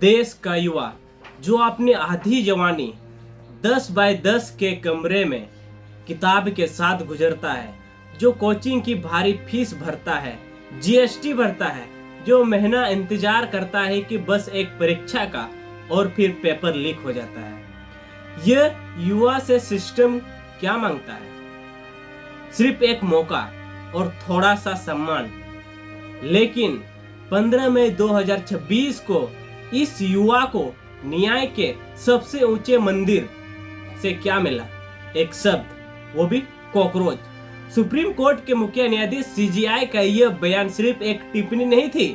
देश का युवा जो अपनी आधी जवानी 10 बाय 10 के कमरे में किताब के साथ गुजरता है, जो कोचिंग की भारी फीस भरता है, जीएसटी भरता है, जो महीना इंतजार करता है कि बस एक परीक्षा का और फिर पेपर लीक हो जाता है। यह युवा से सिस्टम क्या मांगता है? सिर्फ एक मौका और थोड़ा सा सम्मान। लेकिन 15 मई 2026 को इस युवा को न्याय के सबसे ऊंचे मंदिर से क्या मिला? एक शब्द, वो भी कॉकरोच। सुप्रीम कोर्ट के मुख्य न्यायाधीश सीजेआई का यह बयान सिर्फ एक टिप्पणी नहीं थी,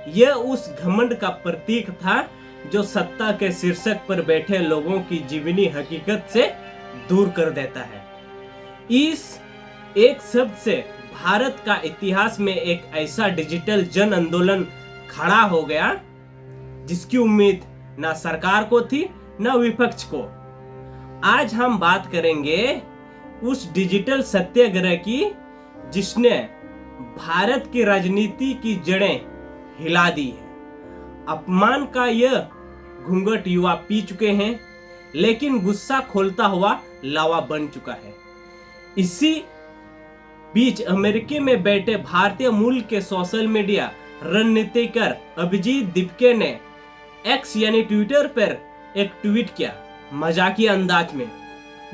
यह उस घमंड का प्रतीक था जो सत्ता के शीर्षक पर बैठे लोगों की जीवनी हकीकत से दूर कर देता है। इस एक शब्द से भारत का इतिहास में एक ऐसा डिजिटल जन आंदोलन खड़ा हो गया जिसकी उम्मीद ना सरकार को थी ना विपक्ष को। आज हम बात करेंगे उस डिजिटल सत्याग्रह की जिसने भारत की राजनीति की जड़ें हिला दी है। अपमान का यह घूंघट युवा पी चुके हैं, लेकिन गुस्सा खोलता हुआ लावा बन चुका है। इसी बीच अमेरिका में बैठे भारतीय मूल के सोशल मीडिया रणनीतिकार अभिजीत दीपके ने एक्स यानी ट्विटर पर एक ट्वीट किया मजाकिया अंदाज में,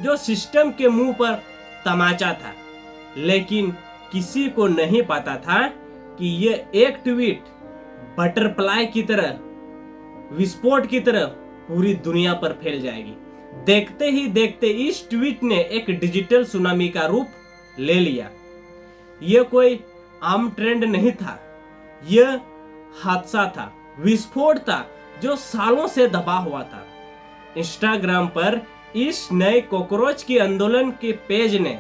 जो सिस्टम के मुंह पर तमाचा था। लेकिन किसी को नहीं पता था कि यह एक ट्वीट बटरफ्लाई की तरह, विस्फोट की तरह पूरी दुनिया पर फैल जाएगी। देखते ही देखते इस ट्वीट ने एक डिजिटल सुनामी का रूप ले लिया। यह कोई आम ट्रेंड नहीं था, यह हादसा था, विस्फोट था जो सालों से दबा हुआ था। इंस्टाग्राम पर इस नए कॉकरोच की आंदोलन के पेज ने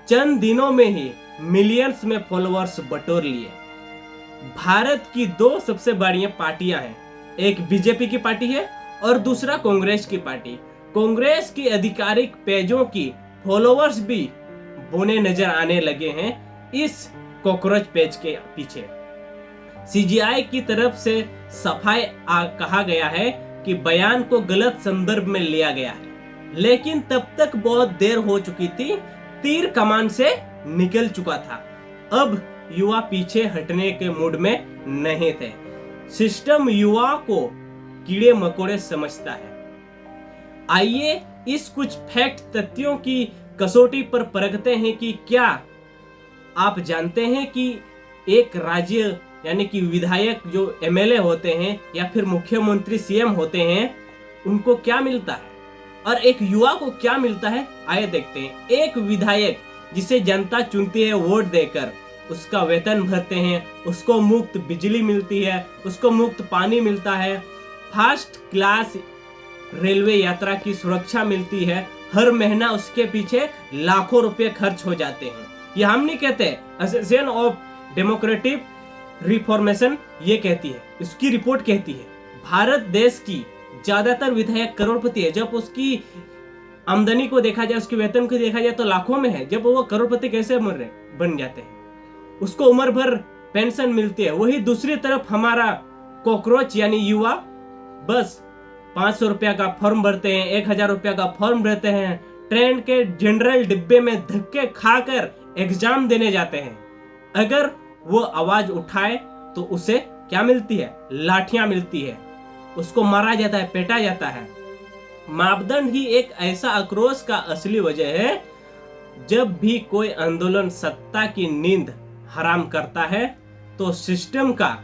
चंद दिनों में ही मिलियंस में फॉलोअर्स बटोर लिए। भारत की दो सबसे बड़ी पार्टियां हैं, एक बीजेपी की पार्टी है और दूसरा कांग्रेस की पार्टी। कांग्रेस की आधिकारिक पेजों की फॉलोअर्स भी बोने नजर आने लगे हैं इस कॉकरोच पेज के पीछे। सीजीआई की तरफ से सफाई कहा गया है कि बयान को गलत संदर्भ में लिया गया है, लेकिन तब तक बहुत देर हो चुकी थी, तीर कमान से निकल चुका था। अब युवा पीछे हटने के मूड में नहीं थे। सिस्टम युवा को कीड़े मकोड़े समझता है। आइए इस कुछ फैक्ट तथ्यों की कसौटी पर परखते हैं कि क्या आप जानते हैं कि एक राज्य यानी कि विधायक जो एमएलए होते हैं या फिर मुख्यमंत्री सीएम होते हैं, उनको क्या मिलता है और एक युवा को क्या मिलता है? आइए देखते हैं। एक विधायक जिसे जनता चुनती है वोट देकर, उसका वेतन भरते हैं, उसको मुफ्त बिजली मिलती है, उसको मुफ्त पानी मिलता है, फर्स्ट क्लास रेलवे यात्रा की सुरक्षा मिलती है, हर महीना उसके पीछे लाखों रुपए खर्च हो जाते हैं। ये हम नहीं कहते, एसोसिएशन ऑफ डेमोक्रेटिक रिफॉर्मेशन ये कहती है, इसकी रिपोर्ट कहती है भारत देश की ज्यादातर विधायक करोड़पति है। जब उसकी आमदनी को देखा जाए, उसके वेतन को देखा जाए तो लाखों में है। जब वो करोड़पति कैसे बन जाते हैं? उसको उम्र भर पेंशन मिलती है। वही दूसरी तरफ हमारा कॉकरोच यानी युवा बस 500 रुपया का फॉर्म भरते हैं, 1000 रुपया का फॉर्म भरते हैं, ट्रेन के जनरल डिब्बे में धक्के खाकर एग्जाम देने जाते हैं। अगर वो आवाज उठाए तो उसे क्या मिलती है? लाठियां मिलती है, उसको मारा जाता है, पेटा जाता है। मापदंड ही एक ऐसा आक्रोश का असली वजह है। जब भी कोई आंदोलन सत्ता की नींद हराम करता है तो सिस्टम का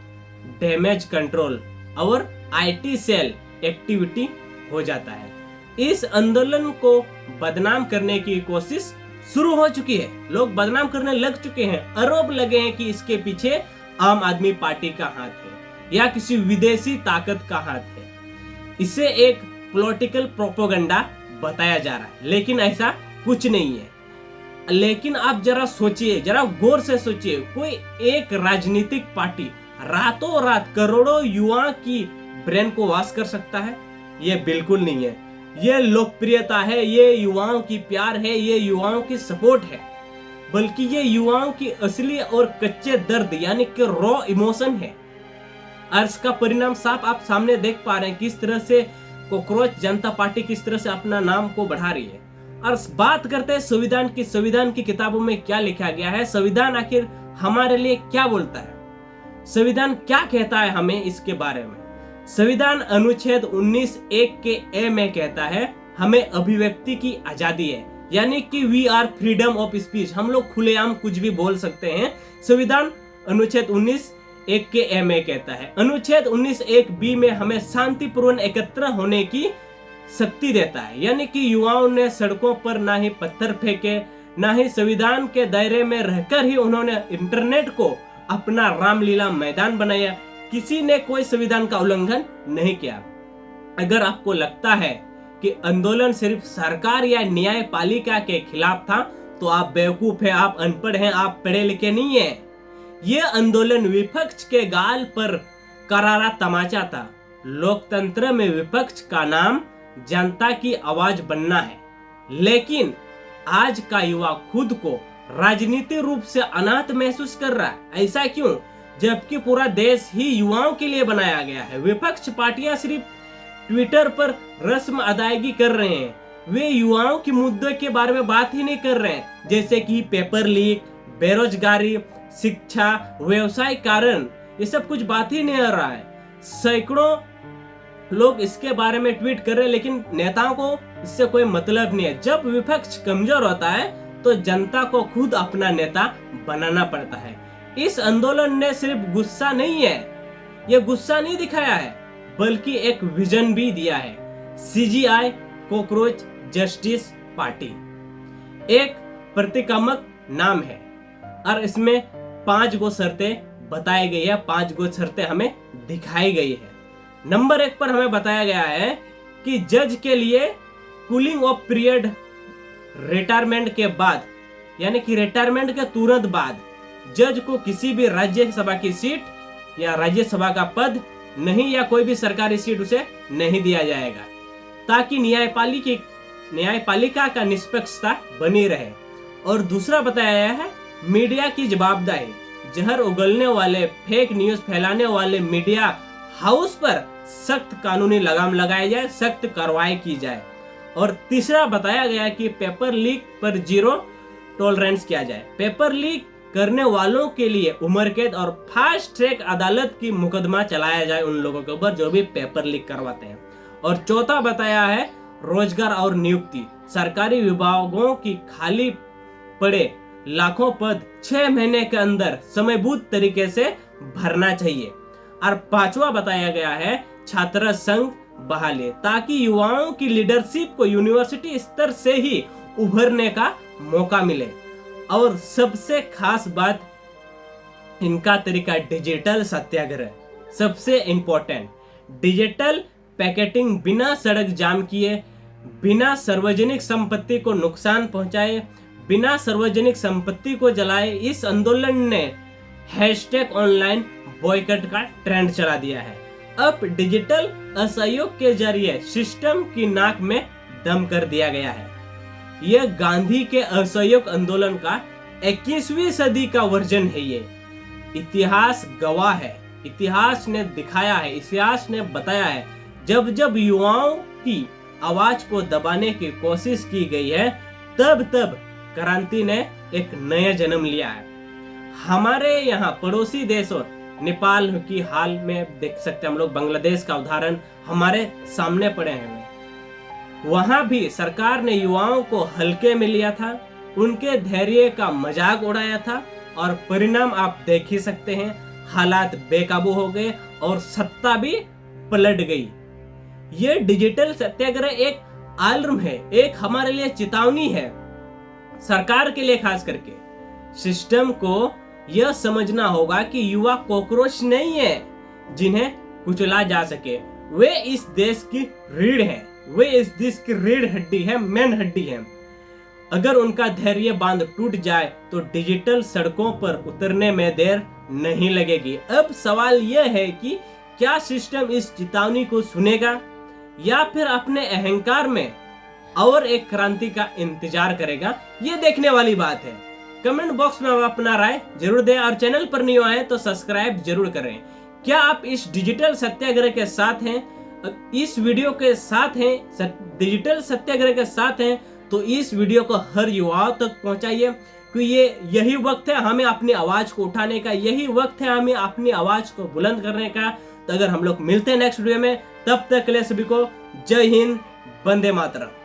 डैमेज कंट्रोल और आईटी सेल एक्टिविटी हो जाता है। इस आंदोलन को बदनाम करने की कोशिश शुरू हो चुकी है, लोग बदनाम करने लग चुके हैं। आरोप लगे हैं कि इसके पीछे आम आदमी पार्टी का हाथ है या किसी विदेशी ताकत का हाथ है। इसे एक पॉलिटिकल प्रोपेगेंडा बताया जा रहा है, लेकिन ऐसा कुछ नहीं है। लेकिन आप जरा सोचिए, जरा गौर से सोचिए, कोई एक राजनीतिक पार्टी रातों रात करोड़ों युवा की ब्रेन को वॉश कर सकता है? यह बिल्कुल नहीं है। ये लोकप्रियता है, ये युवाओं की प्यार है, ये युवाओं की सपोर्ट है, बल्कि ये युवाओं की असली और कच्चे दर्द यानी कि रॉ इमोशन है। और इसका परिणाम साफ आप सामने देख पा रहे हैं, किस तरह से कॉकरोच जनता पार्टी किस तरह से अपना नाम को बढ़ा रही है। और बात करते हैं संविधान की किताबों में क्या लिखा गया है, संविधान आखिर हमारे लिए क्या बोलता है, संविधान क्या कहता है हमें इसके बारे में। संविधान अनुच्छेद 19(1) के ए में कहता है हमें अभिव्यक्ति की आजादी है, यानी कि we are freedom of speech, हम लोग खुलेआम कुछ भी बोल सकते हैं। संविधान अनुच्छेद 19(1) के ए में कहता है। अनुच्छेद 19(1) में हमें शांतिपूर्ण एकत्र होने की शक्ति देता है, यानी कि युवाओं ने सड़कों पर ना ही पत्थर फेंके, ना ही संविधान के दायरे में रहकर ही उन्होंने इंटरनेट को अपना रामलीला मैदान बनाया। किसी ने कोई संविधान का उल्लंघन नहीं किया। अगर आपको लगता है कि आंदोलन सिर्फ सरकार या न्यायपालिका के खिलाफ था तो आप बेवकूफ हैं, आप अनपढ़ हैं, आप पढ़े लिखे नहीं हैं। यह आंदोलन विपक्ष के गाल पर करारा तमाचा था। लोकतंत्र में विपक्ष का नाम जनता की आवाज बनना है, लेकिन आज का युवा खुद को राजनीतिक रूप से अनाथ महसूस कर रहा है। ऐसा क्यों, जबकि पूरा देश ही युवाओं के लिए बनाया गया है। विपक्ष पार्टियां सिर्फ ट्विटर पर रस्म अदायगी कर रहे हैं, वे युवाओं के मुद्दों के बारे में बात ही नहीं कर रहे हैं, जैसे कि पेपर लीक, बेरोजगारी, शिक्षा, व्यवसाय कारण, ये सब कुछ बात ही नहीं हो रहा है। सैकड़ों लोग इसके बारे में ट्वीट कर रहे हैं, लेकिन नेताओं को इससे कोई मतलब नहीं है। जब विपक्ष कमजोर होता है तो जनता को खुद अपना नेता बनाना पड़ता है। इस आंदोलन ने सिर्फ गुस्सा नहीं है, यह गुस्सा नहीं दिखाया है, बल्कि एक विजन भी दिया है। CGI कॉकरोच जस्टिस पार्टी एक प्रतीकात्मक नाम है और इसमें 5 गो शर्तें बताई गई है, 5 गो शर्तें हमें दिखाई गई है। नंबर 1 पर हमें बताया गया है कि जज के लिए कूलिंग ऑफ पीरियड रिटायरमेंट के बाद, यानी कि रिटायरमेंट के तुरंत बाद जज को किसी भी राज्यसभा की सीट या राज्यसभा का पद नहीं या कोई भी सरकारी सीट उसे नहीं दिया जाएगा, ताकि न्यायपालिका का निष्पक्षता बनी रहे। और दूसरा बताया गया है मीडिया की जवाबदेही, जहर उगलने वाले, फेक न्यूज फैलाने वाले मीडिया हाउस पर सख्त कानूनी लगाम लगाया जाए, सख्त कार्रवाई की जाए। और तीसरा बताया गया कि पेपर लीक पर 0 टॉलरेंस किया जाए। पेपर लीक करने वालों के लिए उम्र कैद और फास्ट ट्रैक अदालत की मुकदमा चलाया जाए उन लोगों के ऊपर जो भी पेपर लीक करवाते हैं। और चौथा बताया है रोजगार और नियुक्ति, सरकारी विभागों की खाली पड़े लाखों पद 6 महीने के अंदर समयबद्ध तरीके से भरना चाहिए। और पांचवा बताया गया है छात्र संघ बहाली, ताकि युवाओं की लीडरशिप को यूनिवर्सिटी स्तर से ही उभरने का मौका मिले। और सबसे खास बात, इनका तरीका डिजिटल सत्याग्रह, सबसे इंपॉर्टेंट डिजिटल पैकेटिंग, बिना सड़क जाम किए, बिना सार्वजनिक संपत्ति को नुकसान पहुंचाए, बिना सार्वजनिक संपत्ति को जलाए। इस आंदोलन ने #ऑनलाइन बॉयकॉट का ट्रेंड चला दिया है। अब डिजिटल असहयोग के जरिए सिस्टम की नाक में दम कर दिया गया है। यह गांधी के असहयोग आंदोलन का 21वीं सदी का वर्जन है। ये इतिहास गवाह है, इतिहास ने दिखाया है, इतिहास ने बताया है, जब जब युवाओं की आवाज को दबाने की कोशिश की गई है, तब तब क्रांति ने एक नया जन्म लिया है। हमारे यहाँ पड़ोसी देशों नेपाल की हाल में देख सकते हैं हम लोग, बांग्लादेश का उदाहरण हमारे सामने पड़े हैं। वहां भी सरकार ने युवाओं को हल्के में लिया था, उनके धैर्य का मजाक उड़ाया था, और परिणाम आप देख ही सकते हैं। हालात बेकाबू हो गए और सत्ता भी पलट गई। यह डिजिटल सत्याग्रह एक अलार्म है, एक हमारे लिए चेतावनी है, सरकार के लिए खास करके। सिस्टम को यह समझना होगा कि युवा कॉकरोच नहीं है जिन्हें कुचला जा सके। वे इस देश की रीढ़ है, वे इस देश की रीढ़ हड्डी है, मेन हड्डी है। अगर उनका धैर्य बांध टूट जाए तो डिजिटल सड़कों पर उतरने में देर नहीं लगेगी। अब सवाल यह है कि क्या सिस्टम इस चेतावनी को सुनेगा या फिर अपने अहंकार में और एक क्रांति का इंतजार करेगा? ये देखने वाली बात है। कमेंट बॉक्स में अपना राय जरूर दें और चैनल पर नहीं आए तो सब्सक्राइब जरूर करें, क्या आप इस डिजिटल सत्याग्रह के साथ हैं? इस वीडियो के साथ हैं, डिजिटल सत्याग्रह के साथ हैं, तो इस वीडियो को हर युवाओं तक पहुंचाइए, क्योंकि यही वक्त है हमें अपनी आवाज को उठाने का, यही वक्त है हमें अपनी आवाज को बुलंद करने का। तो अगर हम लोग मिलते हैं नेक्स्ट वीडियो में, तब तक के लिए सभी को जय हिंद, वंदे मातरम।